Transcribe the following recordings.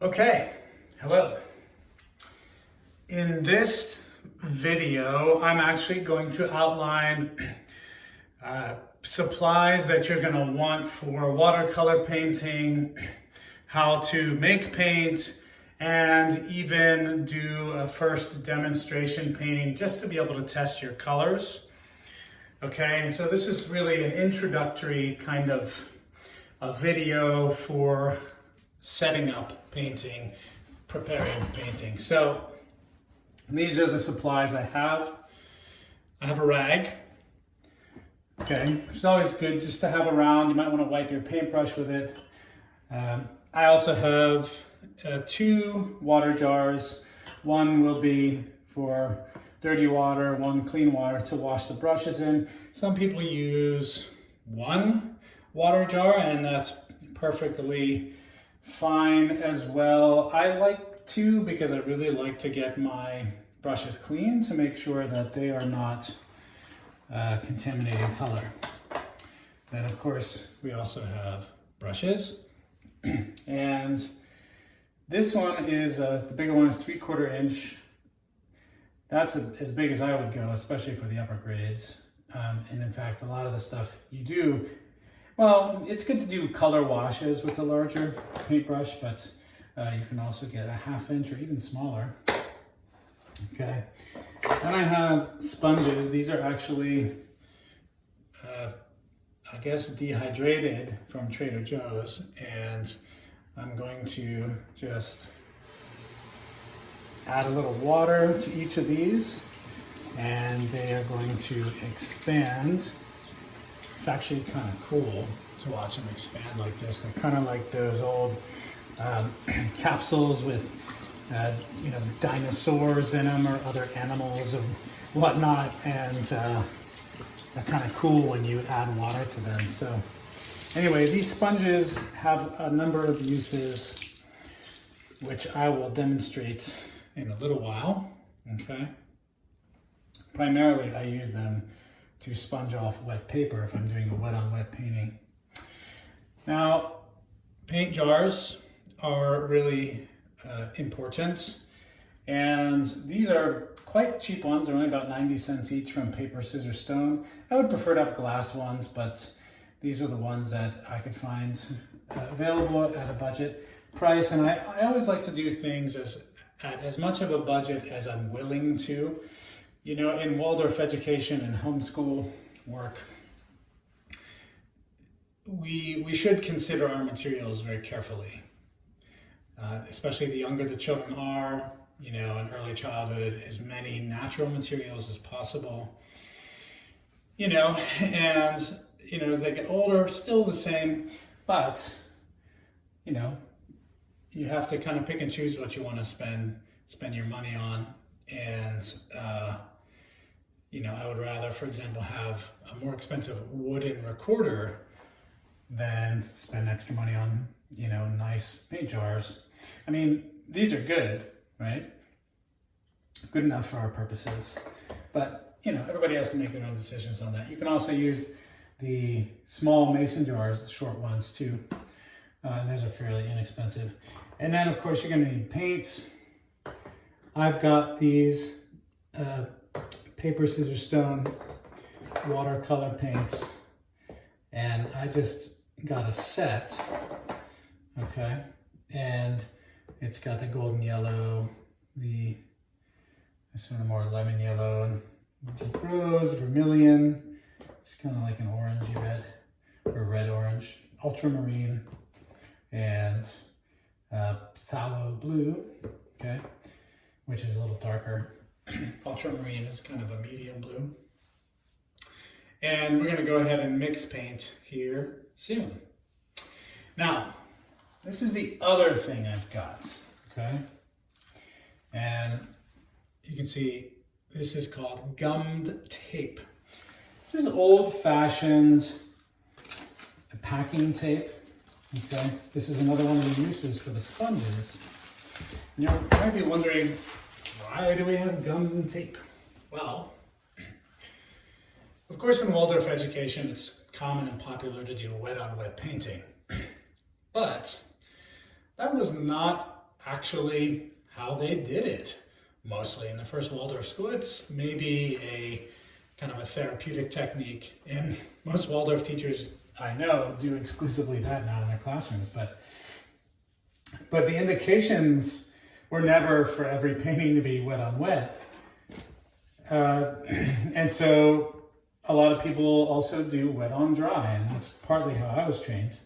Okay, hello. In this video, I'm actually going to outline supplies that you're going to want for watercolor painting, how to make paint, and even do a first demonstration painting just to be able to test your colors. Okay, and so this is really an introductory kind of a video for setting up painting, preparing painting. So these are the supplies I have. I have a rag, okay, which is always good just to have around. You might want to wipe your paintbrush with it. I also have 2 water jars. One will be for dirty water, one clean water to wash the brushes in. Some people use 1 water jar, and that's perfectly fine as well. I like 2 because I really like to get my brushes clean to make sure that they are not contaminating color. Then of course we also have brushes, and this one is the bigger one is 3/4 inch. That's as big as I would go, especially for the upper grades. And in fact, a lot of the stuff you do, well, it's good to do color washes with a larger paintbrush, but you can also get a 1/2 inch or even smaller. Okay. Then I have sponges. These are actually, I guess, dehydrated from Trader Joe's, and I'm going to just add a little water to each of these, and they are going to expand. It's actually kind of cool to watch them expand like this. They're kind of like those old capsules with dinosaurs in them or other animals or whatnot, and they're kind of cool when you add water to them. So anyway, these sponges have a number of uses, which I will demonstrate in a little while. Okay. Primarily, I use them to sponge off wet paper if I'm doing a wet-on-wet painting. Now, paint jars are really important, and these are quite cheap ones. They're only about 90 cents each from Paper, Scissors, Stone. I would prefer to have glass ones, but these are the ones that I could find available at a budget price. And I always like to do things at as much of a budget as I'm willing to. You know, in Waldorf education and homeschool work, we should consider our materials very carefully, especially the younger the children are, you know, in early childhood, as many natural materials as possible, you know, and, you know, as they get older, still the same, but, you know, you have to kind of pick and choose what you want to spend your money on. And, you know, I would rather, for example, have a more expensive wooden recorder than spend extra money on, you know, nice paint jars. I mean, these are good, right? Good enough for our purposes. But, you know, everybody has to make their own decisions on that. You can also use the small mason jars, the short ones too. Those are fairly inexpensive. And then, of course, you're going to need paints. I've got these Paper, Scissors, Stone watercolor paints, and I just got a set, okay, and it's got the golden yellow, the sort of more lemon yellow, and deep rose, vermilion, it's kind of like an orangey red, or red-orange, ultramarine, and phthalo blue, okay, which is a little darker. Ultramarine is kind of a medium blue. And we're going to go ahead and mix paint here soon. Now, this is the other thing I've got, okay? And you can see this is called gummed tape. This is old-fashioned packing tape, okay? This is another one of the uses for the sponges. You might be wondering, why do we have gum tape? Well, of course in Waldorf education it's common and popular to do wet-on-wet painting. But that was not actually how they did it. Mostly in the first Waldorf school, it's maybe a kind of a therapeutic technique, and most Waldorf teachers I know do exclusively that now in their classrooms, but the indications were never for every painting to be wet on wet. And so a lot of people also do wet on dry, and that's partly how I was trained.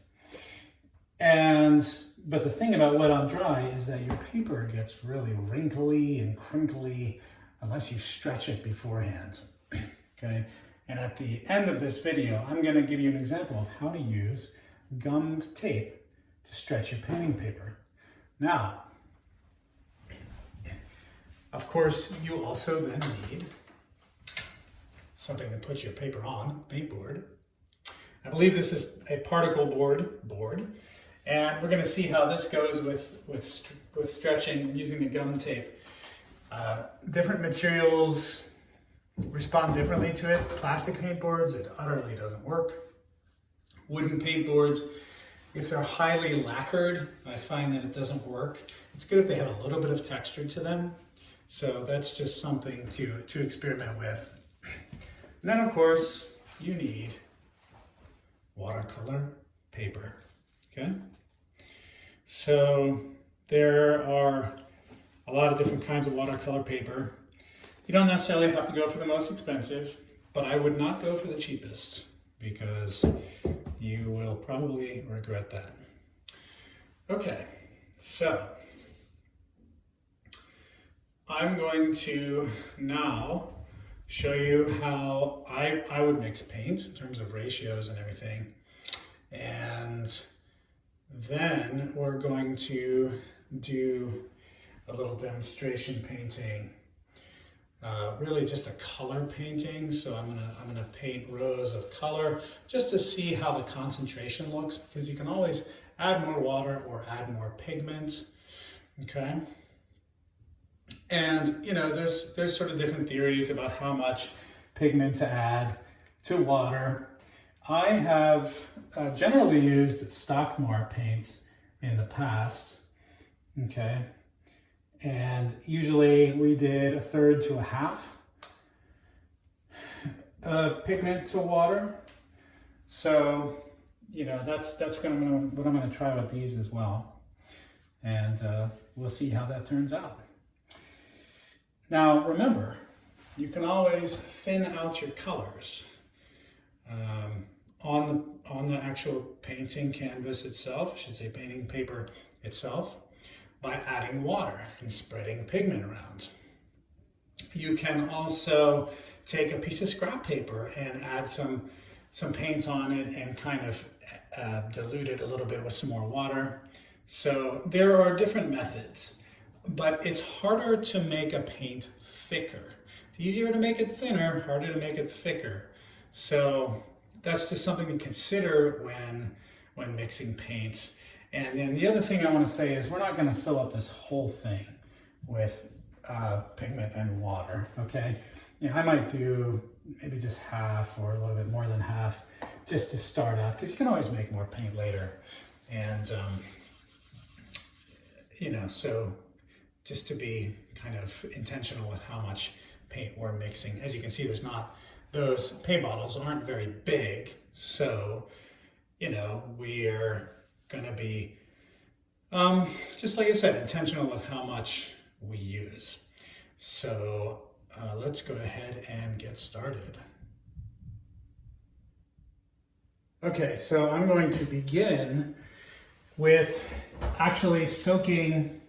But the thing about wet on dry is that your paper gets really wrinkly and crinkly unless you stretch it beforehand, okay? And at the end of this video, I'm gonna give you an example of how to use gummed tape to stretch your painting paper. Now, of course, you also then need something to put your paper on, paintboard. I believe this is a particle board. And we're going to see how this goes with stretching using the gum tape. Different materials respond differently to it. Plastic paintboards, it utterly doesn't work. Wooden paintboards, if they're highly lacquered, I find that it doesn't work. It's good if they have a little bit of texture to them. So that's just something to experiment with. And then of course, you need watercolor paper. Okay, so there are a lot of different kinds of watercolor paper. You don't necessarily have to go for the most expensive, but I would not go for the cheapest because you will probably regret that. Okay, so I'm going to now show you how I would mix paint in terms of ratios and everything. And then we're going to do a little demonstration painting, really just a color painting. So I'm gonna paint rows of color just to see how the concentration looks, because you can always add more water or add more pigment. Okay, and you know there's sort of different theories about how much pigment to add to water. I have generally used Stockmar paints in the past, okay? And usually we did 1/3 to 1/2 pigment to water. So, you know, that's what I'm gonna try with these as well. And we'll see how that turns out. Now, remember, you can always thin out your colors. On the actual painting canvas itself, I should say painting paper itself, by adding water and spreading pigment around. You can also take a piece of scrap paper and add some paint on it and kind of dilute it a little bit with some more water. So there are different methods, but it's harder to make a paint thicker. It's easier to make it thinner, harder to make it thicker. So that's just something to consider when mixing paints. And then the other thing I want to say is we're not going to fill up this whole thing with pigment and water, okay? You know, I might do maybe just half or a little bit more than half just to start out, because you can always make more paint later. And, you know, so just to be kind of intentional with how much paint we're mixing. As you can see, those paint bottles aren't very big, so, you know, we're gonna be, just like I said, intentional with how much we use. So let's go ahead and get started. Okay, so I'm going to begin with actually soaking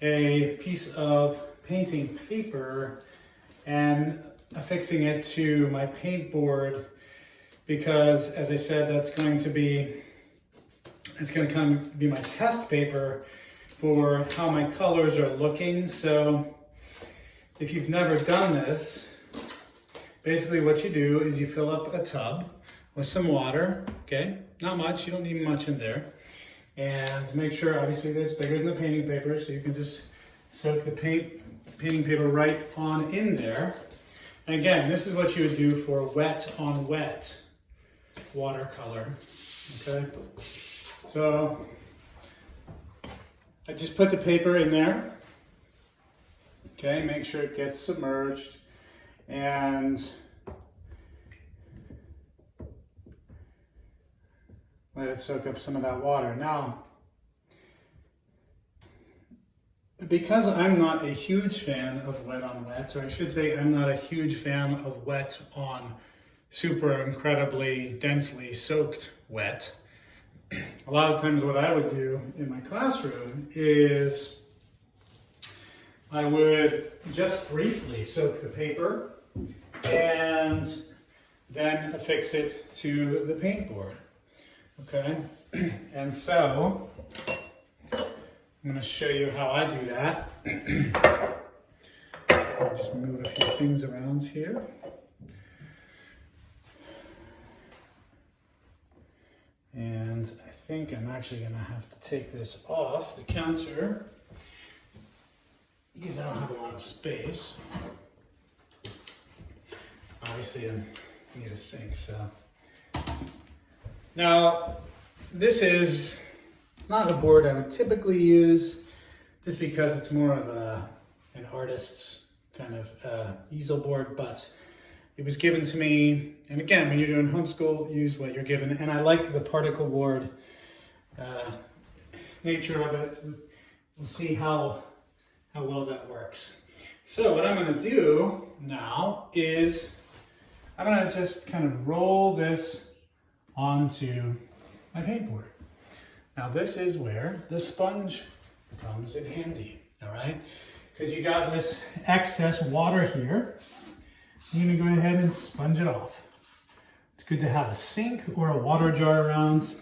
a piece of painting paper and affixing it to my paint board, because as I said, it's going to kind of be my test paper for how my colors are looking. So if you've never done this, basically what you do is you fill up a tub with some water, okay? Not much, you don't need much in there. And make sure obviously that it's bigger than the painting paper, so you can just soak the painting paper right on in there. And again, this is what you would do for wet on wet watercolor, okay? So I just put the paper in there. Okay, make sure it gets submerged, and let it soak up some of that water. Now, because I'm not a huge fan of wet on wet, or I should say I'm not a huge fan of wet on super incredibly densely soaked wet, a lot of times what I would do in my classroom is I would just briefly soak the paper and then affix it to the paint board. Okay, and so I'm going to show you how I do that. I'll just move a few things around here. And I think I'm actually going to have to take this off the counter because I don't have a lot of space. Obviously, I need a sink, so. Now, this is not a board I would typically use just because it's more of an artist's kind of easel board, but it was given to me. And again, when you're doing homeschool, use what you're given. And I like the particle board nature of it. We'll see how well that works. So what I'm going to do now is I'm going to just kind of roll this onto my paint board. Now this is where the sponge comes in handy, all right? Because you got this excess water here. You're gonna go ahead and sponge it off. It's good to have a sink or a water jar around.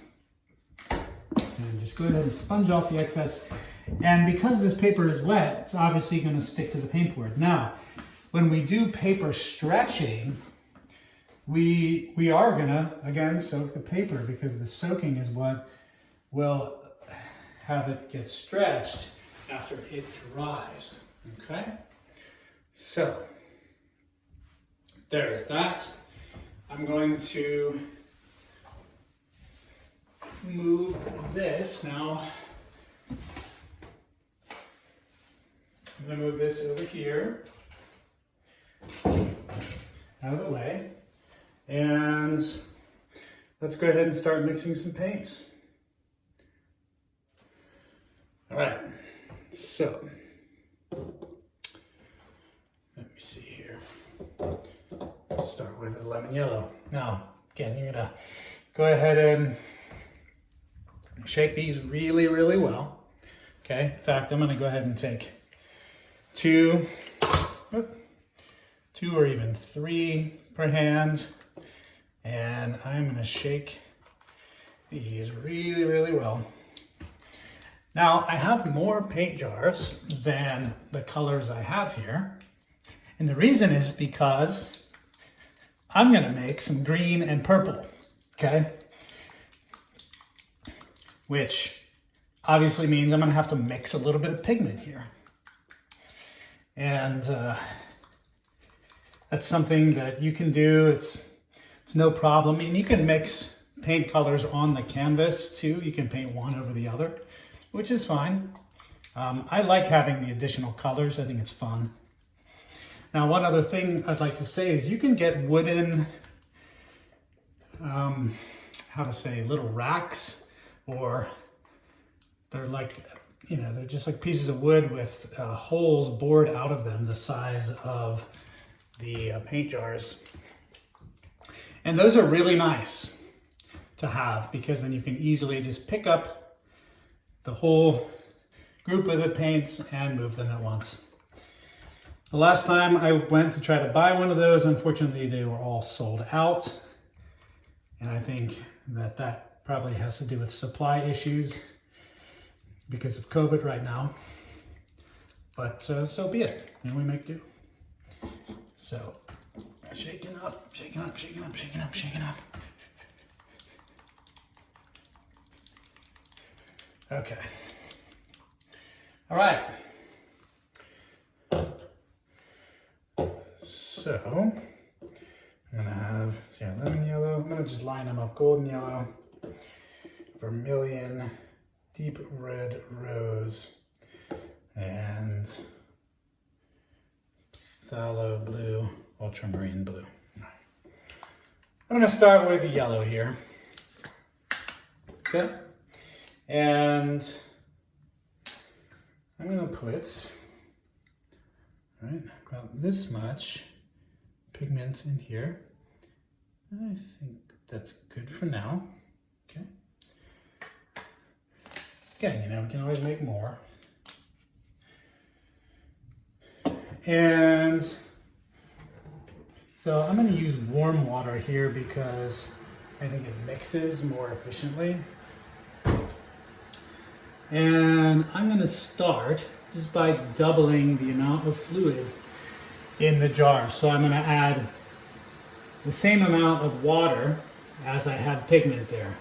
And just go ahead and sponge off the excess. And because this paper is wet, it's obviously gonna stick to the paint board. Now, when we do paper stretching, we are gonna, again, soak the paper because the soaking is what will have it get stretched after it dries, okay? So, there's that. I'm going to move this now. I'm gonna move this over here, out of the way, and let's go ahead and start mixing some paints. All right, so let me see here. Let's start with the lemon yellow. Now, again, you're gonna go ahead and shake these really, really well. Okay, in fact, I'm gonna go ahead and take two or even three per hand, and I'm gonna shake these really, really well. Now, I have more paint jars than the colors I have here. And the reason is because I'm gonna make some green and purple, okay? Which obviously means I'm gonna have to mix a little bit of pigment here. And that's something that you can do. It's no problem. And you can mix paint colors on the canvas too. You can paint one over the other, which is fine. I like having the additional colors. I think it's fun. Now, one other thing I'd like to say is you can get wooden, little racks, or they're like, they're just like pieces of wood with holes bored out of them the size of the paint jars. And those are really nice to have because then you can easily just pick up the whole group of the paints and move them at once. The last time I went to try to buy one of those, unfortunately, they were all sold out. And I think that probably has to do with supply issues because of COVID right now. But so be it, and we make do. So, shaking up, shaking up, shaking up, shaking up, shaking up. Okay. All right. So, I'm gonna have, lemon yellow. I'm gonna just line them up. Golden yellow, vermilion, deep red rose and phthalo blue, ultramarine blue. I'm going to start with yellow here. Okay. And I'm going to put, about this much pigment in here. I think that's good for now. Okay. Again, you know, we can always make more. And so I'm going to use warm water here because I think it mixes more efficiently. And I'm going to start just by doubling the amount of fluid in the jar. So I'm going to add the same amount of water as I have pigment there.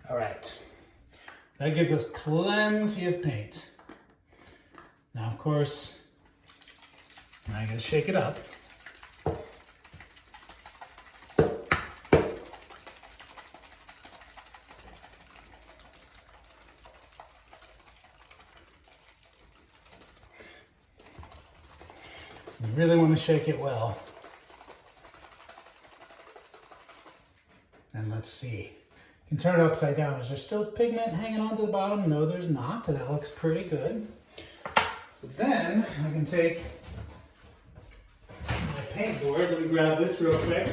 All right, that gives us plenty of paint. Now, of course, I gotta shake it up. You really want to shake it well. And let's see. You can turn it upside down. Is there still pigment hanging onto the bottom? No, there's not. That looks pretty good. So then I can take my paint board. Let me grab this real quick.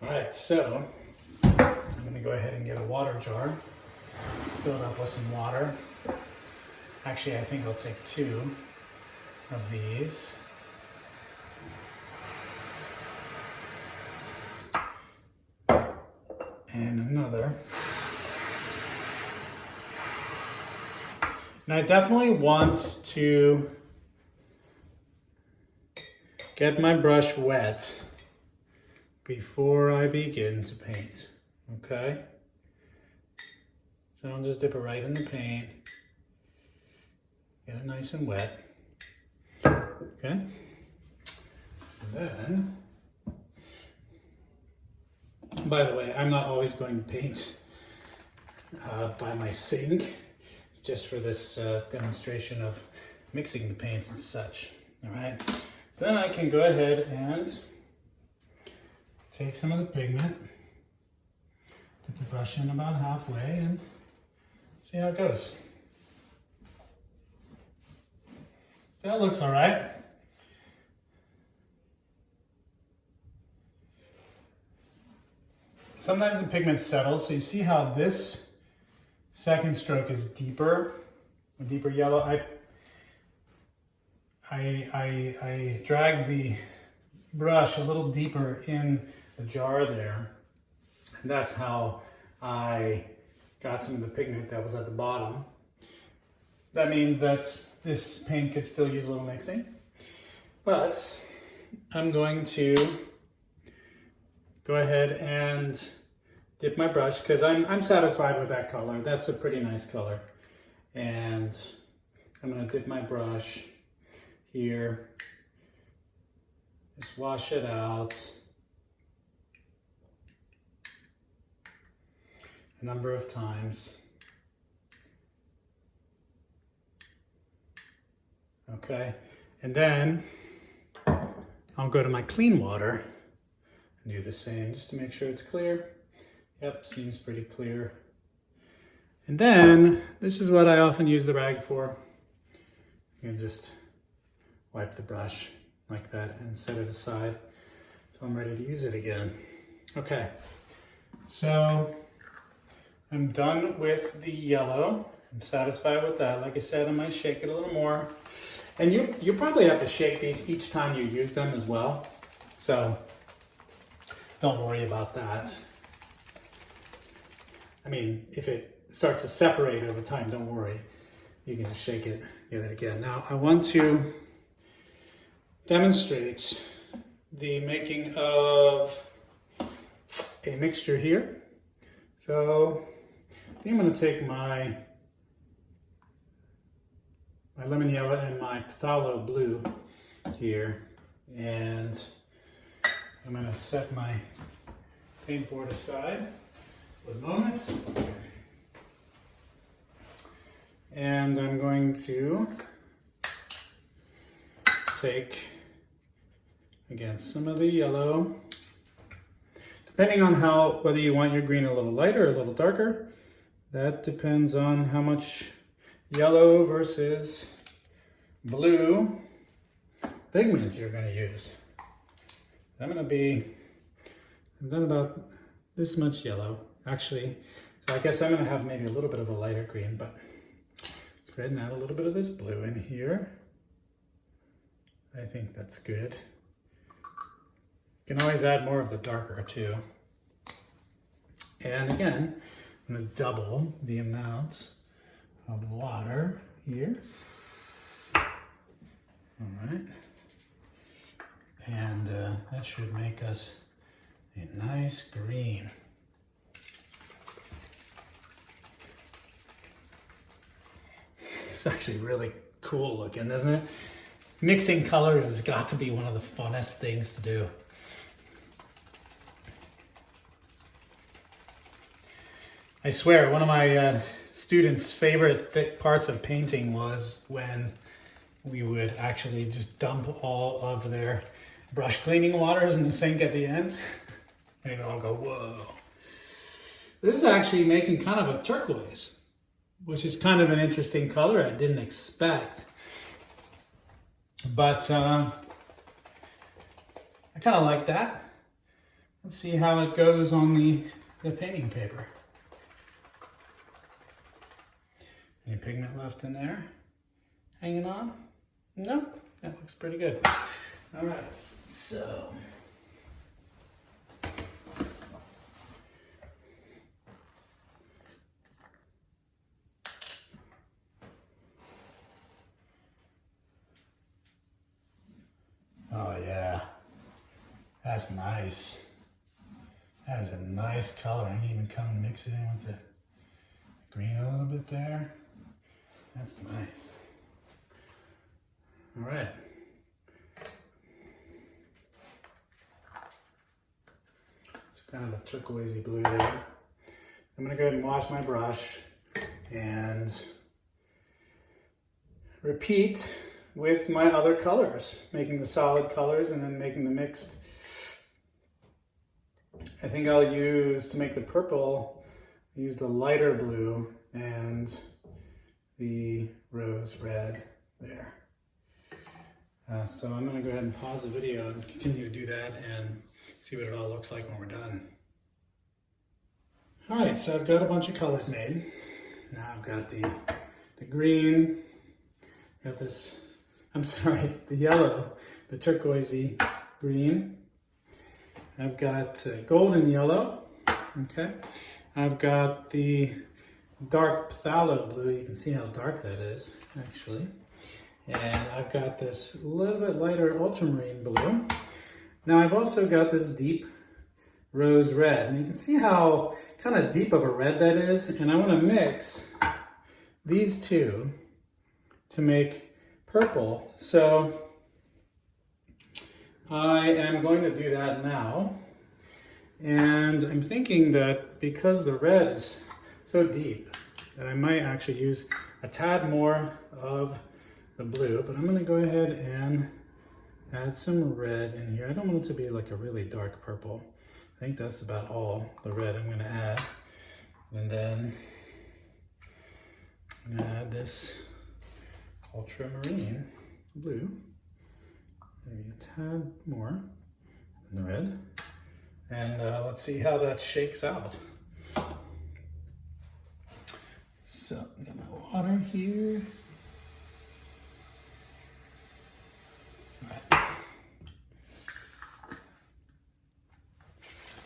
All right, so I'm going to go ahead and get a water jar. Fill it up with some water. Actually, I think I'll take 2 of these. And another. And I definitely want to get my brush wet before I begin to paint, okay? So I'll just dip it right in the paint, get it nice and wet, okay? And then, by the way, I'm not always going to paint by my sink. It's just for this demonstration of mixing the paints and such. All right. So then I can go ahead and take some of the pigment, dip the brush in about halfway, and see how it goes. That looks all right. Sometimes the pigment settles, so you see how this second stroke is deeper, a deeper yellow. I drag the brush a little deeper in the jar there, and that's how I got some of the pigment that was at the bottom. That means that this paint could still use a little mixing, but I'm going to go ahead and dip my brush because I'm satisfied with that color. That's a pretty nice color. And I'm going to dip my brush here, just wash it out a number of times. Okay, and then I'll go to my clean water and do the same just to make sure it's clear. Yep, seems pretty clear. And then this is what I often use the rag for. You can just wipe the brush like that and set it aside so I'm ready to use it again. Okay, so I'm done with the yellow. I'm satisfied with that. Like I said, I might shake it a little more. And you probably have to shake these each time you use them as well. So don't worry about that. I mean, if it starts to separate over time, don't worry. You can just shake it, get it again. Now I want to demonstrate the making of a mixture here. So I think I'm going to take my lemon yellow and my phthalo blue here, and I'm going to set my paint board aside for a moment. And I'm going to take, again, some of the yellow. Depending on whether you want your green a little lighter or a little darker, that depends on how much yellow versus blue pigment you're going to use. I've done about this much yellow, actually. So I guess I'm going to have maybe a little bit of a lighter green, but let's go ahead and add a little bit of this blue in here. I think that's good. You can always add more of the darker too. And again, I'm going to double the amount of water here. All right. And that should make us a nice green. It's actually really cool looking, isn't it? Mixing colors has got to be one of the funnest things to do. I swear, one of my students' favorite parts of painting was when we would actually just dump all of their brush cleaning waters in the sink at the end. And they would all go, whoa. This is actually making kind of a turquoise, which is kind of an interesting color I didn't expect. But I kind of like that. Let's see how it goes on the painting paper. Any pigment left in there? Hanging on? No, that looks pretty good. All right, so. Oh yeah, that's nice. That is a nice color. I can even come and mix it in with the green a little bit there. That's nice. All right. It's kind of a turquoisey blue there. I'm gonna go ahead and wash my brush and repeat with my other colors, making the solid colors and then making the mixed. I think I'll use, to make the purple, use the lighter blue and the rose red there. So I'm going to go ahead and pause the video and continue to do that and see what it all looks like when we're done. All right, so I've got a bunch of colors made. Now I've got the green, got this, the yellow, the turquoisey green. I've got golden yellow, okay. I've got the dark phthalo blue. You can see how dark that is, actually. And I've got this little bit lighter ultramarine blue. Now I've also got this deep rose red. And you can see how kind of deep of a red that is. And I want to mix these two to make purple. So I am going to do that now. And I'm thinking that because the red is so deep, that I might actually use a tad more of the blue, but I'm going to go ahead and add some red in here. I don't want it to be like a really dark purple. I think that's about all the red I'm going to add. And then I'm going to add this ultramarine blue, maybe a tad more than the red. And let's see how that shakes out. So, get my water here. All right.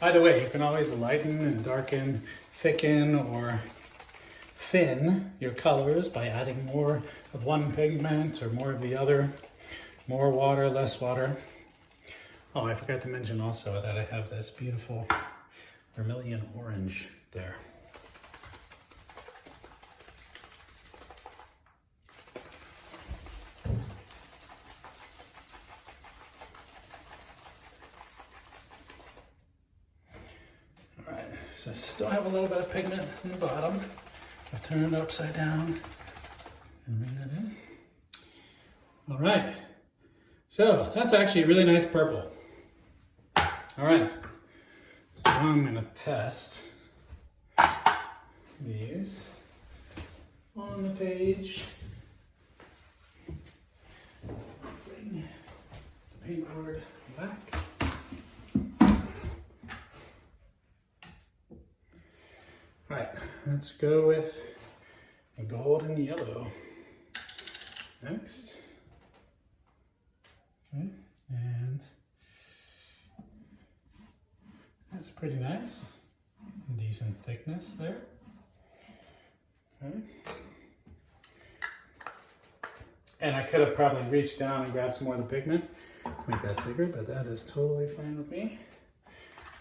Either way, you can always lighten and darken, thicken, or thin your colors by adding more of one pigment or more of the other. More water, less water. Oh, I forgot to mention also that I have this beautiful vermilion orange there. All right, so I still have a little bit of pigment in the bottom. I'll turn it upside down and bring that in. All right, so that's actually a really nice purple. All right, so I'm gonna test these on the page. Bring the paintboard back. All right, let's go with the gold and yellow next. Okay, and that's pretty nice. Decent thickness there. Okay. And I could have probably reached down and grabbed some more of the pigment, make that bigger, but that is totally fine with me. I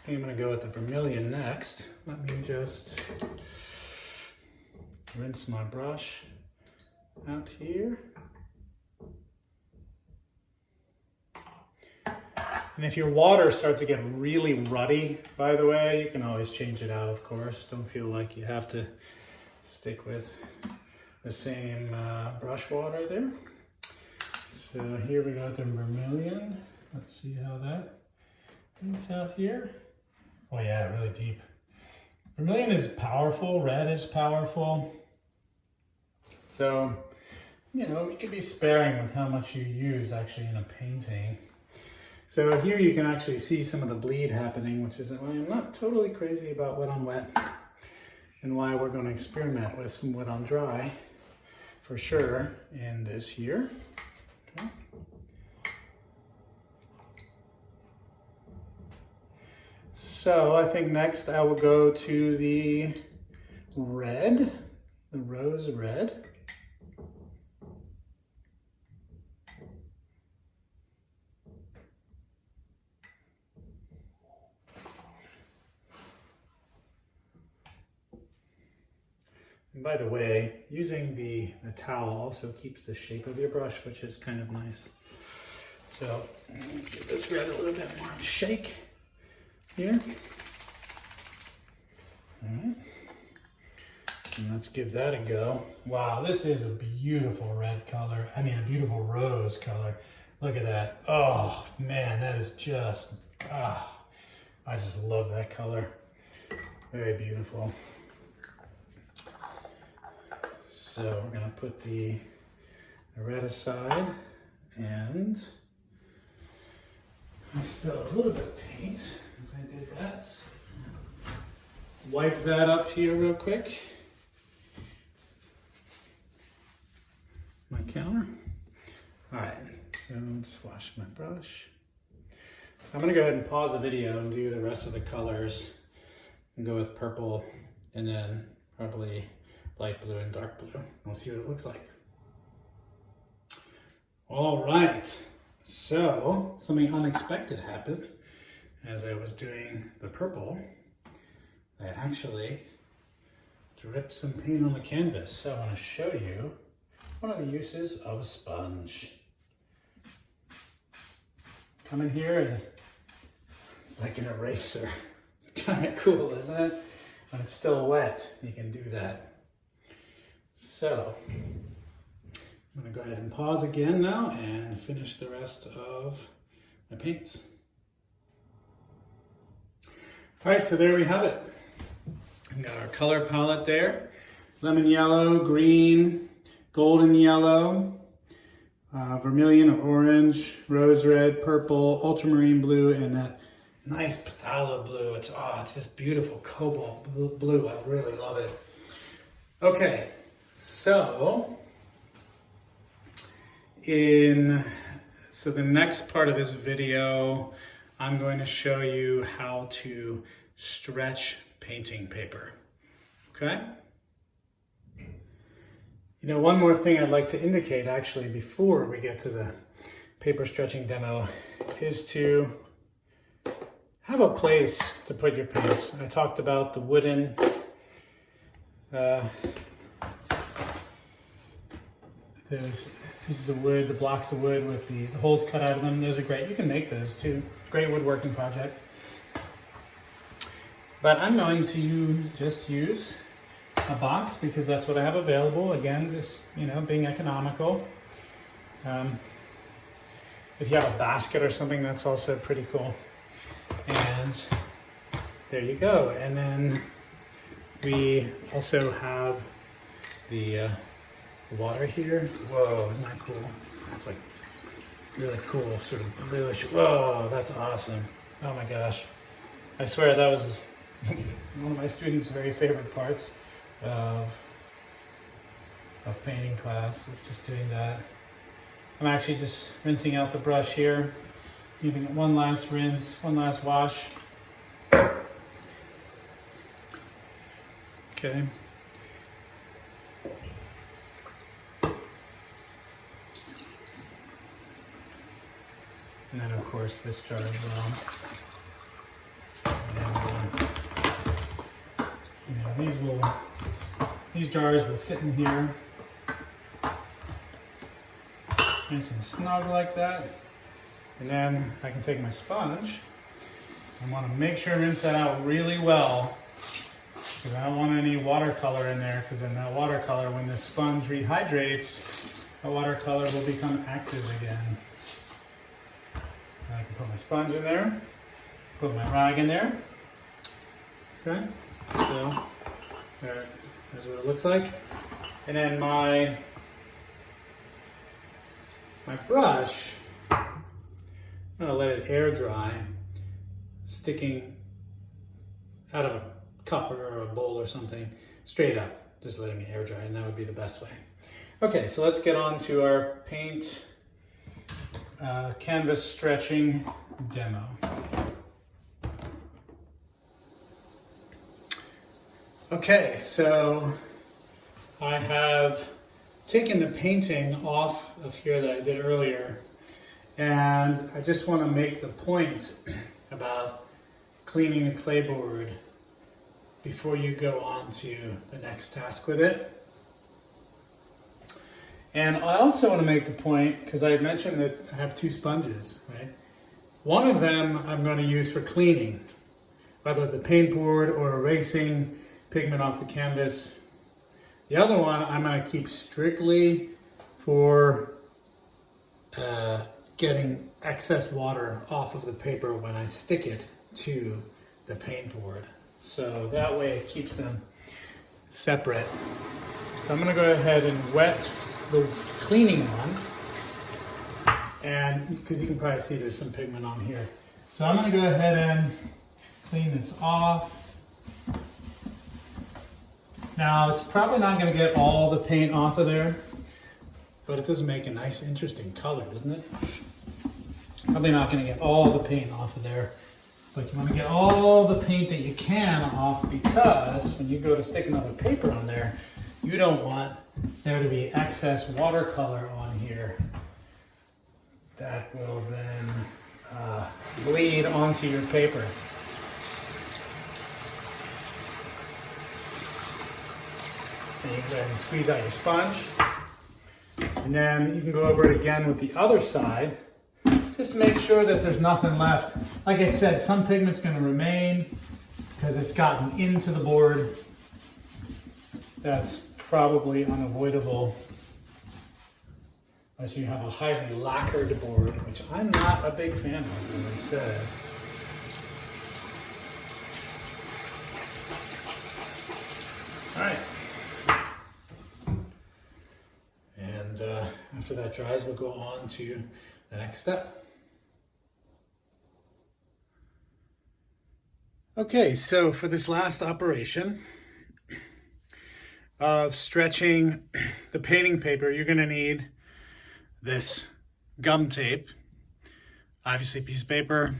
think I'm gonna go with the vermilion next. Let me just rinse my brush out here. And if your water starts to get really ruddy, by the way, you can always change it out, of course. Don't feel like you have to stick with the same brush water there. So here we got the vermilion. Let's see how that comes out here. Oh yeah, really deep. Vermilion is powerful, red is powerful. So, you know, you can be sparing with how much you use actually in a painting. So here you can actually see some of the bleed happening, which is why I'm not totally crazy about wet on wet and why we're going to experiment with some wet on dry for sure in this here. Okay. So I think next I will go to the red, the rose red. And by the way, using the towel also keeps the shape of your brush, which is kind of nice. So give this red a little bit more of a shake here. All right. And let's give that a go. Wow, this is a beautiful red color. I mean, a beautiful rose color. Look at that. Oh man, that is just, I just love that color. Very beautiful. So we're gonna put the red aside, and I spilled a little bit of paint as I did that. So wipe that up here real quick. My counter. All right, so just wash my brush. So I'm gonna go ahead and pause the video and do the rest of the colors and go with purple and then probably light blue and dark blue. We'll see what it looks like. All right, so something unexpected happened as I was doing the purple. I actually dripped some paint on the canvas. So I want to show you one of the uses of a sponge. Come in here and it's like an eraser. Kind of cool, isn't it? When it's still wet, you can do that. So, I'm going to go ahead and pause again now and finish the rest of the paints. All right, so there we have it. We've got our color palette there. Lemon yellow, green, golden yellow, vermilion or orange, rose red, purple, ultramarine blue, and that nice phthalo blue. It's this beautiful cobalt blue. I really love it. Okay. So the next part of this video, I'm going to show you how to stretch painting paper, okay? You know, one more thing I'd like to indicate actually before we get to the paper stretching demo is to have a place to put your paints. I talked about the wooden those pieces of wood, the blocks of wood with the holes cut out of them. Those are great. You can make those too. Great woodworking project. But I'm going to just use a box because that's what I have available. Again, just, you know, being economical. If you have a basket or something, that's also pretty cool. And there you go. And then we also have the water here. Whoa, isn't that cool? It's like really cool, sort of bluish. Whoa, that's awesome. Oh my gosh. I swear that was one of my students' very favorite parts of painting class, was just doing that. I'm actually just rinsing out the brush here, giving it one last rinse, one last wash. Okay. And then of course this jar as well. And, you know, these jars will fit in here. Nice and snug like that. And then I can take my sponge. I want to make sure I rinse that out really well, because I don't want any watercolor in there, because then that watercolor, when the sponge rehydrates, the watercolor will become active again. And I can put my sponge in there, put my rag in there. Okay, so there's what it looks like. And then my brush, I'm going to let it air dry, sticking out of a cup or a bowl or something, straight up, just letting it air dry, and that would be the best way. Okay, so let's get on to our paint canvas stretching demo. Okay, so I have taken the painting off of here that I did earlier, and I just want to make the point about cleaning the clay board before you go on to the next task with it. And I also want to make the point, because I had mentioned that I have two sponges, right? One of them I'm going to use for cleaning, whether the paint board or erasing pigment off the canvas. The other one I'm going to keep strictly for getting excess water off of the paper when I stick it to the paint board. So that way it keeps them separate. So I'm going to go ahead and wet the cleaning one, and because you can probably see there's some pigment on here. So I'm going to go ahead and clean this off. Now, it's probably not going to get all the paint off of there, but it does make a nice, interesting color, doesn't it? Probably not going to get all the paint off of there, but you want to get all the paint that you can off, because when you go to stick another paper on there, you don't want there to be excess watercolor on here that will then bleed onto your paper. And you can go ahead and squeeze out your sponge. And then you can go over it again with the other side, just to make sure that there's nothing left. Like I said, some pigment's going to remain because it's gotten into the board. That's probably unavoidable unless you have a highly lacquered board, which I'm not a big fan of, as I said. All right. And after that dries, we'll go on to the next step. Okay, so for this last operation of stretching the painting paper, you're going to need this gum tape, obviously a piece of paper,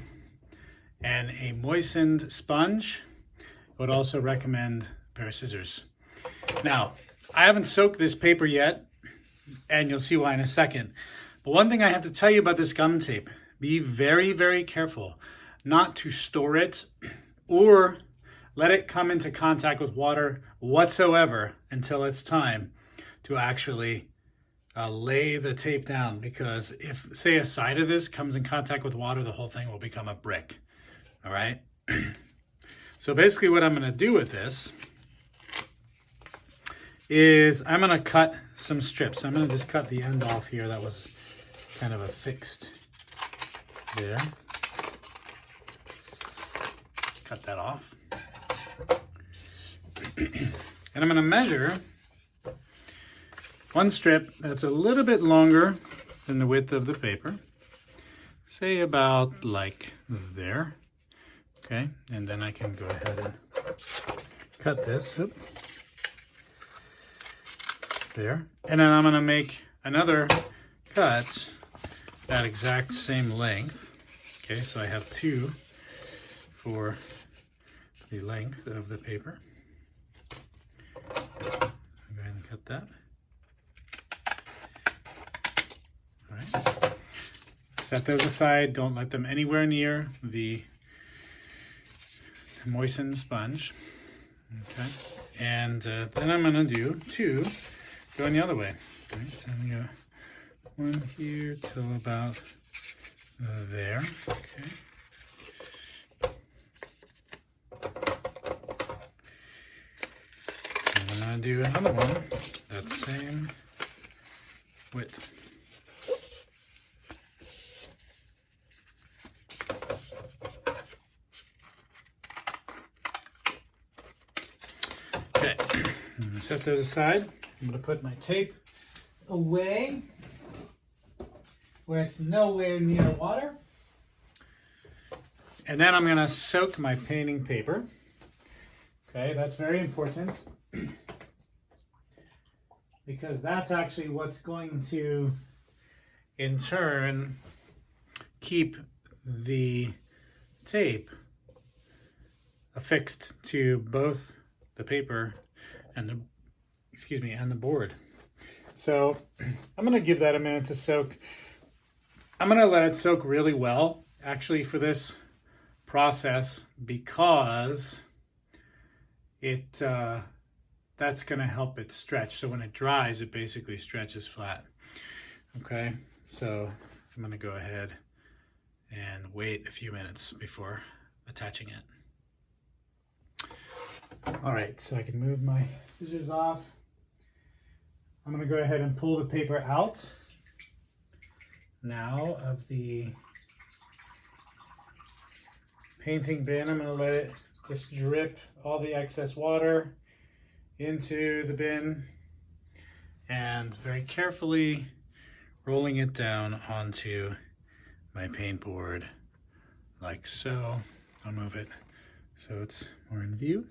and a moistened sponge. I would also recommend a pair of scissors. Now, I haven't soaked this paper yet, and you'll see why in a second. But one thing I have to tell you about this gum tape, be very, very careful not to store it or let it come into contact with water whatsoever until it's time to actually lay the tape down, because if, say, a side of this comes in contact with water, the whole thing will become a brick. All right? So basically what I'm going to do with this is I'm going to cut some strips. I'm going to just cut the end off here that was kind of affixed there. Cut that off. And I'm going to measure one strip that's a little bit longer than the width of the paper. Say about like there. Okay, and then I can go ahead and cut this. Oop. There. And then I'm going to make another cut that exact same length. Okay, so I have two for the length of the paper. Go ahead and cut that. All right. Set those aside. Don't let them anywhere near the moistened sponge. Okay. And then I'm going to do two going the other way. All right, so I'm going to go one here till about there. Okay. And I'm going to do another one that same width. Okay, I'm going to set those aside. I'm going to put my tape away where it's nowhere near water. And then I'm going to soak my painting paper. Okay, that's very important because that's actually what's going to, in turn, keep the tape affixed to both the paper and the and the board. So I'm going to give that a minute to soak. I'm going to let it soak really well actually for this process, because it that's going to help it stretch. So when it dries, it basically stretches flat. Okay, so I'm going to go ahead and wait a few minutes before attaching it. All right, so I can move my scissors off. I'm going to go ahead and pull the paper out now of the painting bin. I'm going to let it just drip all the excess water into the bin and very carefully rolling it down onto my paint board like so. I'll move it so it's more in view.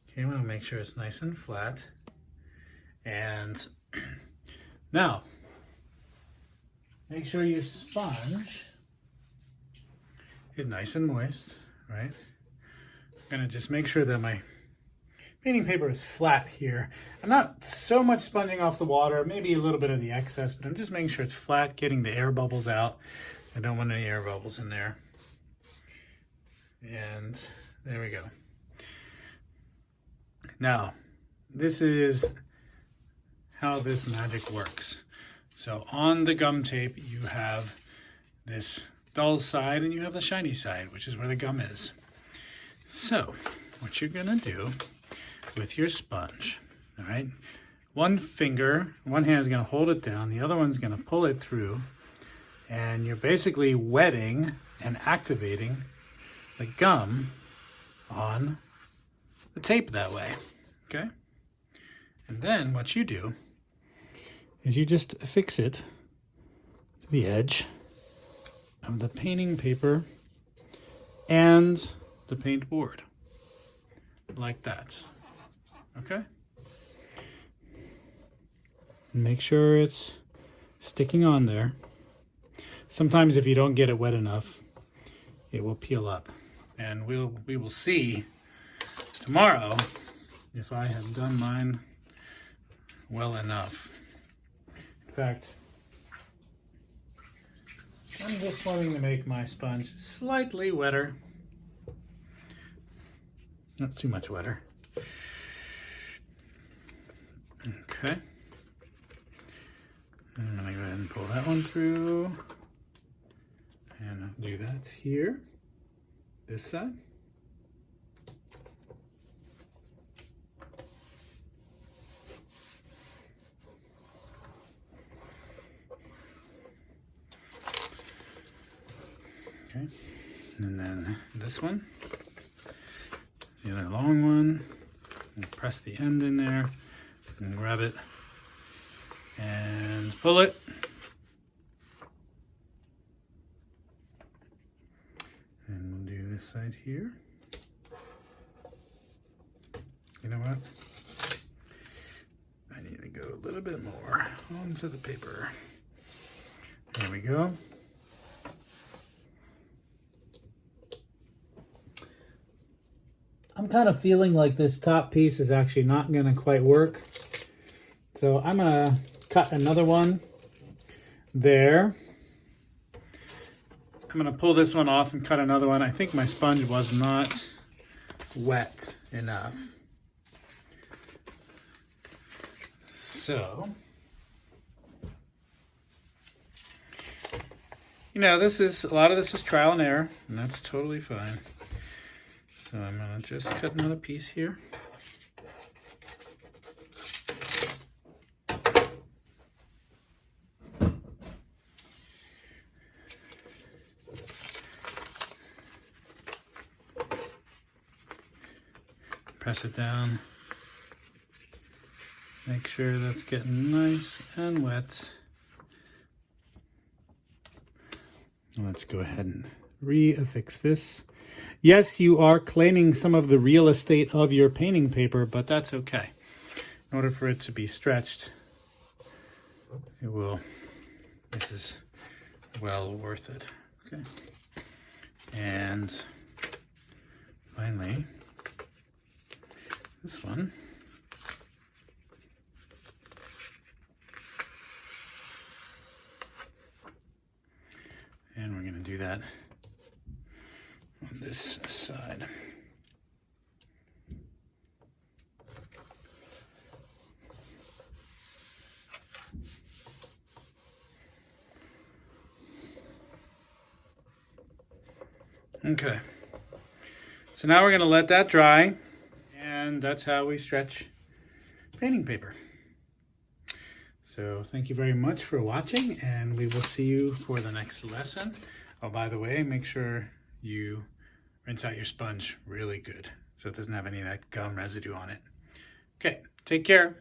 Okay, I want to make sure it's nice and flat. And now, make sure your sponge is nice and moist, right? I'm going to just make sure that my painting paper is flat here. I'm not so much sponging off the water, maybe a little bit of the excess, but I'm just making sure it's flat, getting the air bubbles out. I don't want any air bubbles in there. And there we go. Now, this is how this magic works. So on the gum tape, you have this dull side and you have the shiny side, which is where the gum is. So what you're gonna do with your sponge, all right? One hand is gonna hold it down, the other one's gonna pull it through, and you're basically wetting and activating the gum on the tape that way, okay? And then what you do is you just affix it to the edge of the painting paper and the paint board, like that, okay? Make sure it's sticking on there. Sometimes if you don't get it wet enough, it will peel up. And we will see tomorrow if I have done mine well enough. In fact, I'm just wanting to make my sponge slightly wetter. Not too much wetter. Okay. I'm going to go ahead and pull that one through. And I'll do that here, this side. Okay, and then this one, the other long one, and press the end in there and grab it and pull it. And we'll do this side here. You know what? I need to go a little bit more onto the paper. There we go. I'm kind of feeling like this top piece is actually not going to quite work. So I'm going to cut another one there. I'm going to pull this one off and cut another one. I think my sponge was not wet enough. So, you know, a lot of this is trial and error, and that's totally fine. So I'm going to just cut another piece here. Press it down. Make sure that's getting nice and wet. Let's go ahead and re-affix this. Yes, you are claiming some of the real estate of your painting paper, but that's okay. In order for it to be stretched, this is well worth it. Okay. And finally, this one. And we're going to do that on this side. Okay. So now we're going to let that dry, and that's how we stretch painting paper. So thank you very much for watching, and we will see you for the next lesson. Oh, by the way, make sure you rinse out your sponge really good so it doesn't have any of that gum residue on it. Okay, take care.